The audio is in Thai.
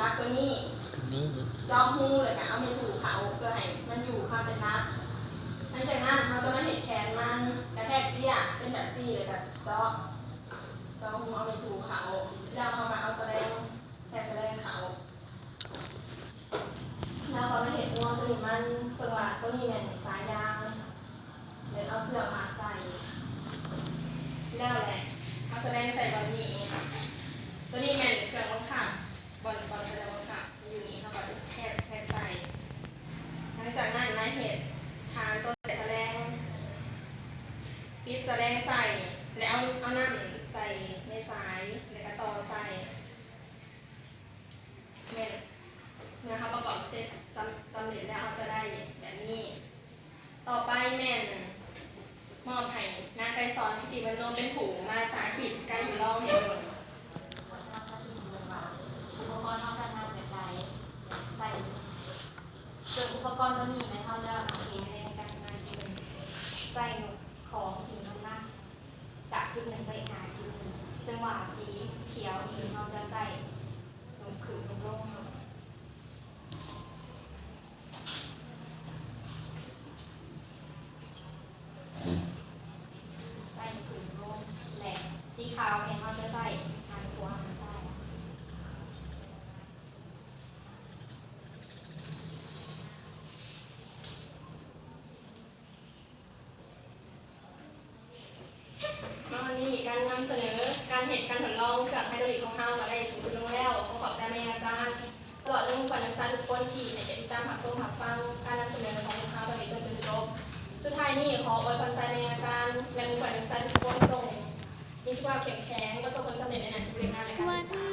รักตัวนี้จองหูเลยค่ะเอาไปถูเขาเพื่อให้มันอยู่ข้าเป็นรักหลังจากนั้นเราจะมาเห็นแขนมันกระแทกเตี้ยเป็นแบบซี่เลยแบบเจาะหูเอาไปถูเขาแล้วเอามาเอาแสดงแต่แสดงเขาแล้วพอมาเห็นงวตัวนี้มันสว่างตัวนี้เป็นสายยางเดี๋ยวเอาเสื้อมาใส่แล้วแหละเอาแสดงใส่บอลนี้ตัวนี้แม่นเครื่องบังคับบอลกระดาษบังคับอยู่นี่เขาก็แทกใส่หลังจากนั้นมาเห็ดทางตัวใส่แสดงปิดแสดงใส่แล้วเอานั่นใส่ในสายแล้วก็ต่อใส่แม่นเมื่อเขาประกอบเสร็จสำเร็จแล้วเขาจะได้แบบนี้ต่อไปแม่นมอบให้นักไกสอนทิติบรรณเป็นผูมาสาธิตการอยู่รองเห็นอุปกรณ์เขาจะทำแบบไหนใส่ส่วนอุปกรณ์ตัวนี้เขาจะโอเคในการงานเป็นใส่ของสิ่งนั้นนะจากจุดหนึ่งไปหาจุดหนึ่งจังหวะสีเขียวนี่เขาจะใส่ลงขึ้นลงใส่ขึ้นลงแหลกสีขาวเนี่ยเขาจะใส่หันหัวหันซ้ายวันนี้การนำเสนอการเหตุการทดลองเครื่องไฮดรอลิกของเฮามาได้ถึงลงแล้วขอขอบใจแม่อาจารย์ตลอดจนกว่านักศึกษาทุกคนที่ในติดตามหักส่งหักฟังการนำเสนอของลูกค้าตอนนี้จนจบสุดท้ายนี้ขออวยพรใจแม่อาจารย์และมีกว่านักศึกษาทุกคนส่งมีสุขภาพแข็งแรงประสบผลสำเร็จในหน้าที่การงานและการศึกษา